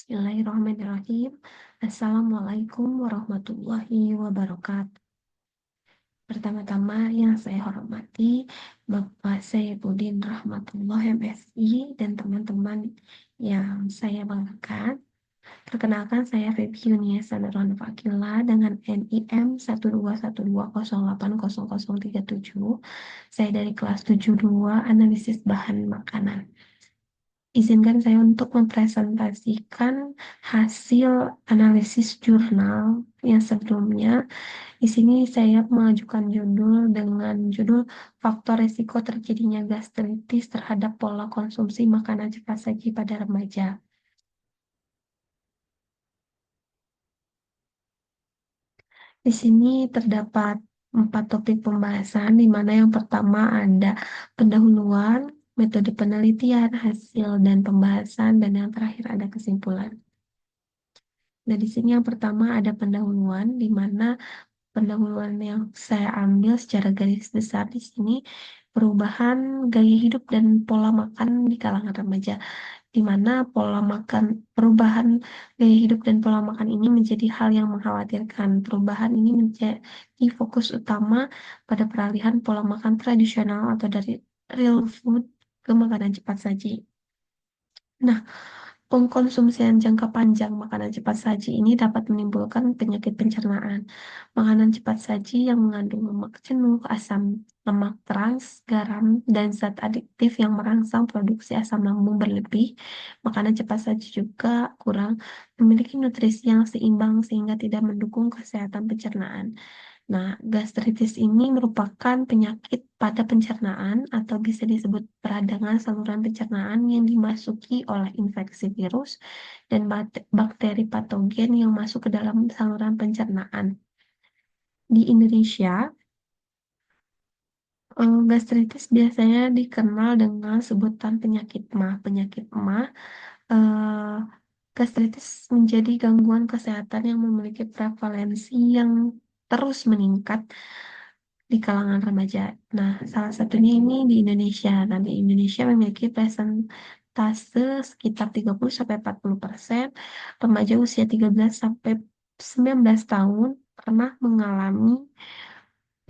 Bismillahirrahmanirrahim. Assalamualaikum warahmatullahi wabarakatuh. Pertama-tama yang saya hormati Bapak Saifuddin Rahmatullah MSI dan teman-teman yang saya banggakan. Perkenalkan saya Febi Yuniasa Nurul Fakila dengan NIM 12120800037. Saya dari kelas 72 Analisis Bahan Makanan. Izinkan saya untuk mempresentasikan hasil analisis jurnal yang sebelumnya. Di sini saya mengajukan judul dengan judul Faktor Risiko Terjadinya Gastritis Terhadap Pola Konsumsi Makanan Cepat Saji pada Remaja. Di sini terdapat 4 topik pembahasan, di mana yang pertama ada pendahuluan, metode penelitian, hasil dan pembahasan, dan yang terakhir ada kesimpulan. Nah, di sini yang pertama ada pendahuluan, di mana pendahuluan yang saya ambil secara garis besar di sini perubahan gaya hidup dan pola makan di kalangan remaja, di mana perubahan gaya hidup dan pola makan ini menjadi hal yang mengkhawatirkan. Perubahan ini menjadi fokus utama pada peralihan pola makan tradisional atau dari real food ke makanan cepat saji. Nah, pengkonsumsian jangka panjang makanan cepat saji ini dapat menimbulkan penyakit pencernaan. Makanan cepat saji yang mengandung lemak jenuh, asam lemak trans, garam, dan zat adiktif yang merangsang produksi asam lambung berlebih. Makanan cepat saji juga kurang memiliki nutrisi yang seimbang sehingga tidak mendukung kesehatan pencernaan. Nah, gastritis ini merupakan penyakit pada pencernaan atau bisa disebut peradangan saluran pencernaan yang dimasuki oleh infeksi virus dan bakteri patogen yang masuk ke dalam saluran pencernaan. Di Indonesia, gastritis biasanya dikenal dengan sebutan penyakit MAH. Penyakit MAH, eh, gastritis menjadi gangguan kesehatan yang memiliki prevalensi yang terus meningkat di kalangan remaja. Nah, salah satunya ini di Indonesia. Nah, di Indonesia memiliki presentase sekitar 30-40% remaja usia 13 sampai 19 tahun pernah mengalami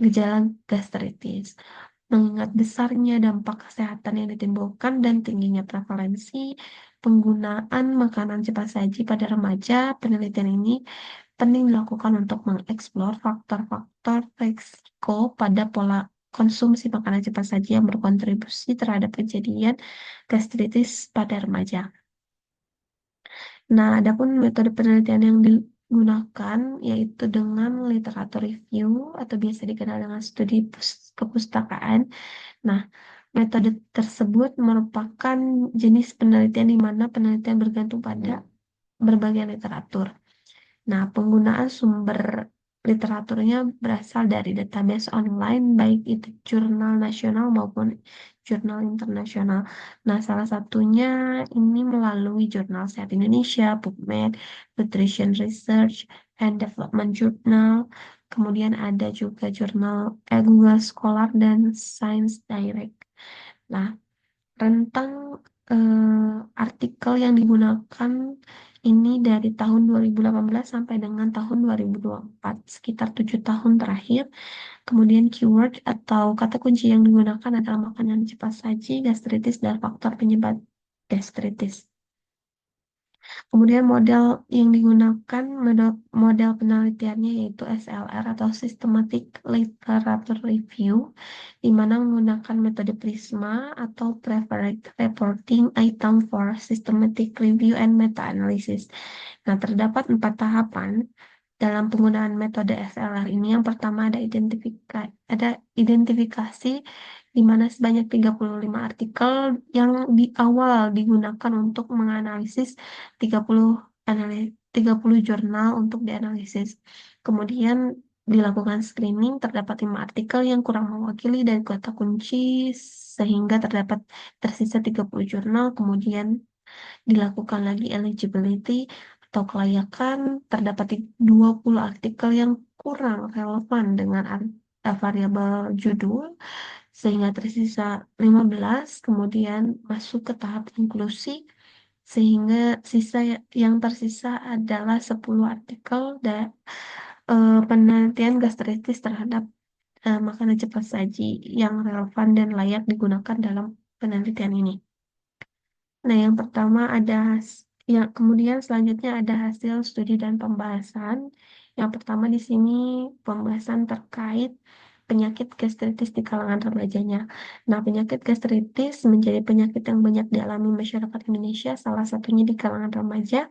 gejala gastritis. Mengingat besarnya dampak kesehatan yang ditimbulkan dan tingginya prevalensi penggunaan makanan cepat saji pada remaja, penelitian ini penting dilakukan untuk mengeksplor faktor-faktor risiko pada pola konsumsi makanan cepat saji yang berkontribusi terhadap kejadian gastritis pada remaja. Nah, adapun metode penelitian yang digunakan yaitu dengan literatur review atau biasa dikenal dengan studi kepustakaan. Nah, metode tersebut merupakan jenis penelitian di mana penelitian bergantung pada berbagai literatur. Nah, penggunaan sumber literaturnya berasal dari database online, baik itu jurnal nasional maupun jurnal internasional. Nah, salah satunya ini melalui Jurnal Sehat Indonesia, PubMed, Nutrition Research and Development Journal. Kemudian ada juga jurnal Google Scholar dan Science Direct. Nah, rentang artikel yang digunakan ini dari tahun 2018 sampai dengan tahun 2024, sekitar 7 tahun terakhir. Kemudian keyword atau kata kunci yang digunakan adalah makanan cepat saji, gastritis, dan faktor penyebab gastritis. Kemudian model yang digunakan, model penelitiannya yaitu SLR atau Systematic Literature Review, di mana menggunakan metode PRISMA atau Preferred Reporting Item for Systematic Review and Meta-Analysis. Nah, terdapat 4 tahapan dalam penggunaan metode SLR ini. Yang pertama ada identifikasi di mana sebanyak 35 artikel yang di awal digunakan untuk menganalisis 30 30 jurnal untuk dianalisis. Kemudian dilakukan screening, terdapat 5 artikel yang kurang mewakili dan kata kunci sehingga terdapat tersisa 30 jurnal. Kemudian dilakukan lagi eligibility atau kelayakan, terdapat 20 artikel yang kurang relevan dengan variabel judul sehingga tersisa 15. Kemudian masuk ke tahap inklusi sehingga yang tersisa adalah 10 artikel penelitian gastritis terhadap makanan cepat saji yang relevan dan layak digunakan dalam penelitian ini. Nah, yang pertama yang kemudian selanjutnya ada hasil studi dan pembahasan. Yang pertama di sini pembahasan terkait penyakit gastritis di kalangan remajanya. Nah, penyakit gastritis menjadi penyakit yang banyak dialami masyarakat Indonesia, salah satunya di kalangan remaja.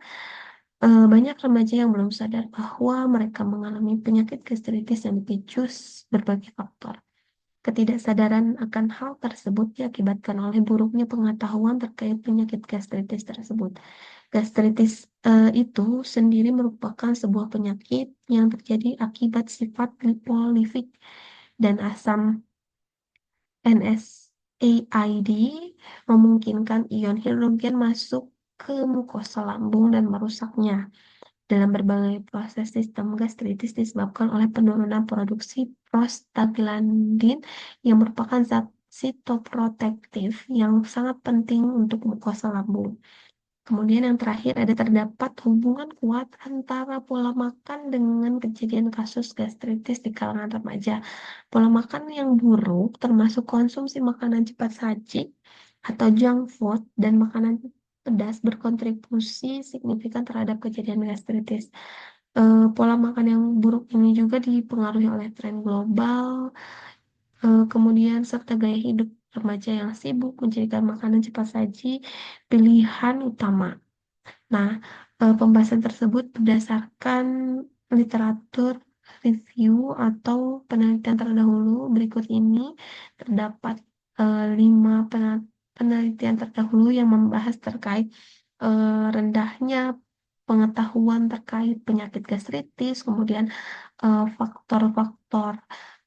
Banyak remaja yang belum sadar bahwa mereka mengalami penyakit gastritis yang dipicu berbagai faktor. Ketidaksadaran akan hal tersebut diakibatkan oleh buruknya pengetahuan terkait penyakit gastritis tersebut. Gastritis itu sendiri merupakan sebuah penyakit yang terjadi akibat sifat lipolifik dan asam NSAID memungkinkan ion hidrogen masuk ke mukosa lambung dan merusaknya. Dalam berbagai proses sistem gastritis disebabkan oleh penurunan produksi prostaglandin yang merupakan zat sitoprotektif yang sangat penting untuk mukosa lambung. Kemudian yang terakhir ada terdapat hubungan kuat antara pola makan dengan kejadian kasus gastritis di kalangan remaja. Pola makan yang buruk termasuk konsumsi makanan cepat saji atau junk food dan makanan pedas berkontribusi signifikan terhadap kejadian gastritis. Pola makan yang buruk ini juga dipengaruhi oleh tren global, kemudian serta gaya hidup remaja yang sibuk menjadikan makanan cepat saji pilihan utama. Nah, pembahasan tersebut berdasarkan literatur review atau penelitian terdahulu. Berikut ini terdapat 5 penelitian terdahulu yang membahas terkait rendahnya pengetahuan terkait penyakit gastritis, kemudian faktor-faktor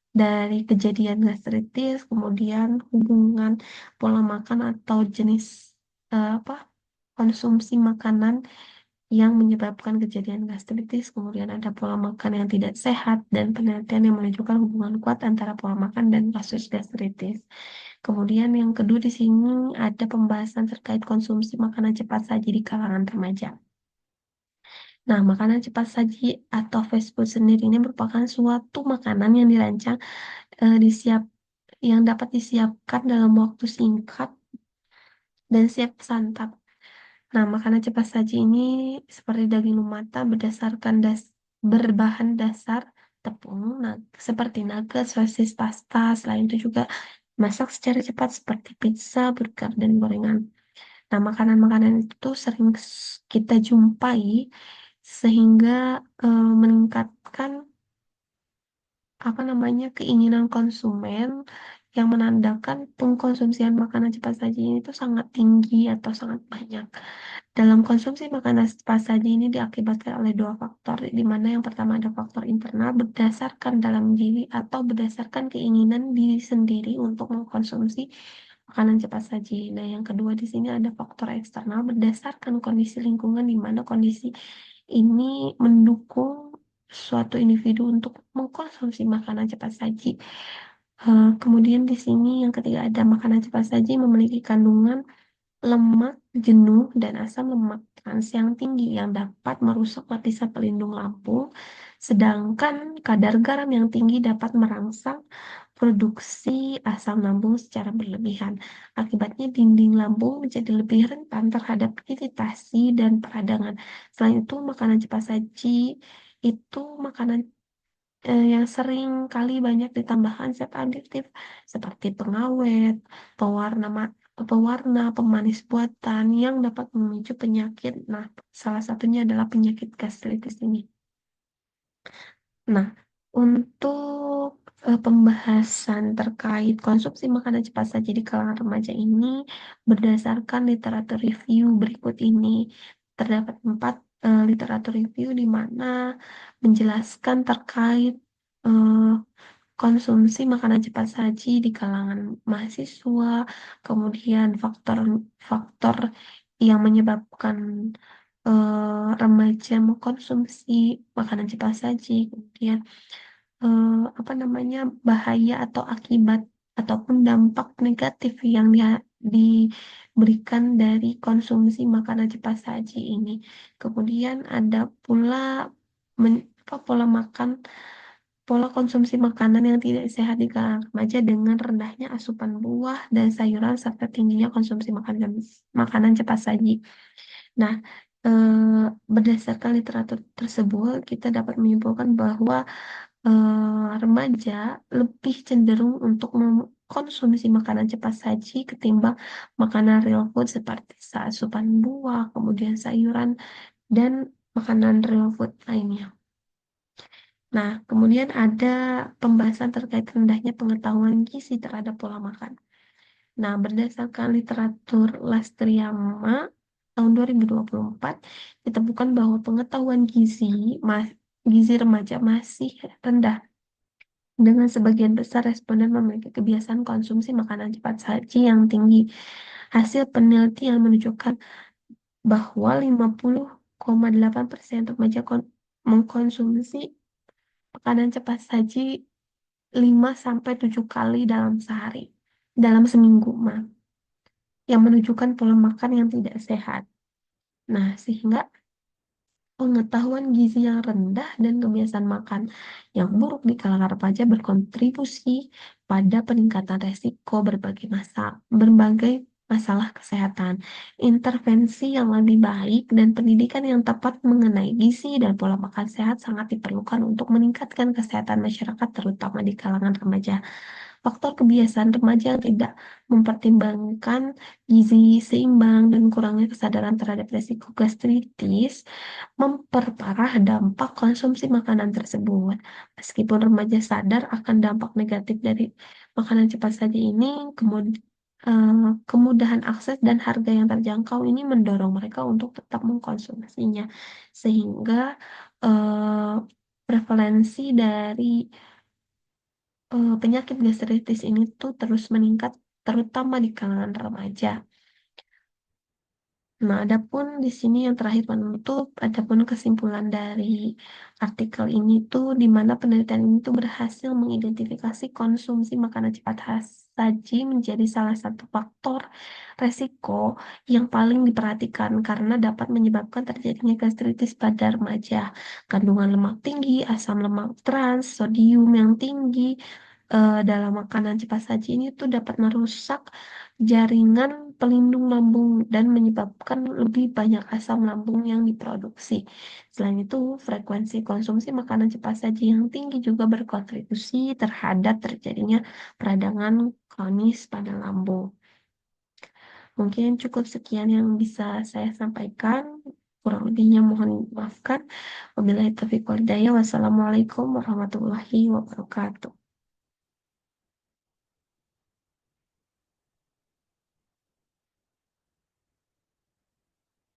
dari kejadian gastritis, kemudian hubungan pola makan atau jenis apa konsumsi makanan yang menyebabkan kejadian gastritis, kemudian ada pola makan yang tidak sehat, dan penelitian yang menunjukkan hubungan kuat antara pola makan dan kasus gastritis. Kemudian yang kedua di sini ada pembahasan terkait konsumsi makanan cepat saji di kalangan remaja. Nah, makanan cepat saji atau fast food sendiri ini merupakan suatu makanan yang dirancang eh, disiap yang dapat disiapkan dalam waktu singkat dan siap santap. Nah, makanan cepat saji ini seperti daging lumata berbahan dasar tepung, nah, seperti nugget, sosis, pasta. Selain itu juga masak secara cepat seperti pizza, burger, dan gorengan. Nah, makanan-makanan itu sering kita jumpai sehingga meningkatkan keinginan konsumen yang menandakan pengkonsumsian makanan cepat saji ini tuh sangat tinggi atau sangat banyak. Dalam konsumsi makanan cepat saji ini diakibatkan oleh dua faktor, di mana yang pertama ada faktor internal berdasarkan dalam diri atau berdasarkan keinginan diri sendiri untuk mengkonsumsi makanan cepat saji. Nah, yang kedua di sini ada faktor eksternal berdasarkan kondisi lingkungan, di mana kondisi ini mendukung suatu individu untuk mengkonsumsi makanan cepat saji. Kemudian di sini yang ketiga ada makanan cepat saji memiliki kandungan lemak jenuh dan asam lemak trans yang tinggi yang dapat merusak lapisan pelindung lambung, sedangkan kadar garam yang tinggi dapat merangsang produksi asam lambung secara berlebihan. Akibatnya dinding lambung menjadi lebih rentan terhadap iritasi dan peradangan. Selain itu, makanan cepat saji itu makanan yang sering kali banyak ditambahkan zat aditif seperti pengawet, pewarna, pewarna, pemanis buatan yang dapat memicu penyakit. Nah, salah satunya adalah penyakit gastritis ini. Nah, untuk pembahasan terkait konsumsi makanan cepat saji di kalangan remaja ini berdasarkan literatur review berikut ini. Terdapat 4 literatur review di mana menjelaskan terkait eh, konsumsi makanan cepat saji di kalangan mahasiswa, kemudian faktor-faktor yang menyebabkan remaja mengkonsumsi makanan cepat saji, kemudian bahaya atau akibat ataupun dampak negatif yang berikan dari konsumsi makanan cepat saji ini. Kemudian ada pula pola makan, pola konsumsi makanan yang tidak sehat di kalangan remaja dengan rendahnya asupan buah dan sayuran serta tingginya konsumsi makanan cepat saji. Nah, berdasarkan literatur tersebut, kita dapat menyimpulkan bahwa remaja lebih cenderung untuk mengkonsumsi makanan cepat saji ketimbang makanan real food seperti asupan buah, kemudian sayuran, dan makanan real food lainnya. Nah, kemudian ada pembahasan terkait rendahnya pengetahuan gizi terhadap pola makan. Nah, berdasarkan literatur Lastriama tahun 2024, ditemukan bahwa pengetahuan gizi remaja masih rendah, dengan sebagian besar responden memiliki kebiasaan konsumsi makanan cepat saji yang tinggi. Hasil penelitian menunjukkan bahwa 50,8% remaja mengkonsumsi makanan cepat saji 5 sampai 7 kali dalam sehari, dalam seminggu, yang menunjukkan pola makan yang tidak sehat. Nah, sehingga pengetahuan gizi yang rendah dan kebiasaan makan yang buruk di kalangan remaja berkontribusi pada peningkatan resiko berbagai masalah kesehatan. Intervensi yang lebih baik dan pendidikan yang tepat mengenai gizi dan pola makan sehat sangat diperlukan untuk meningkatkan kesehatan masyarakat, terutama di kalangan remaja. Faktor kebiasaan remaja yang tidak mempertimbangkan gizi seimbang dan kurangnya kesadaran terhadap risiko gastritis memperparah dampak konsumsi makanan tersebut. Meskipun remaja sadar akan dampak negatif dari makanan cepat saji ini, kemudahan akses dan harga yang terjangkau ini mendorong mereka untuk tetap mengkonsumsinya, sehingga eh, prevalensi dari penyakit gastritis ini tuh terus meningkat, terutama di kalangan remaja. Nah, adapun di sini yang terakhir penutup, adapun kesimpulan dari artikel ini tuh di mana penelitian ini tuh berhasil mengidentifikasi konsumsi makanan cepat saji menjadi salah satu faktor resiko yang paling diperhatikan karena dapat menyebabkan terjadinya gastritis pada remaja. Kandungan lemak tinggi, asam lemak trans, sodium yang tinggi dalam makanan cepat saji ini tuh dapat merusak jaringan pelindung lambung dan menyebabkan lebih banyak asam lambung yang diproduksi. Selain itu, frekuensi konsumsi makanan cepat saji yang tinggi juga berkontribusi terhadap terjadinya peradangan kronis pada lambung. Mungkin cukup sekian yang bisa saya sampaikan. Kurang lebihnya mohon maafkan. Wabillahi taufiq wal hidayah. Wassalamualaikum warahmatullahi wabarakatuh.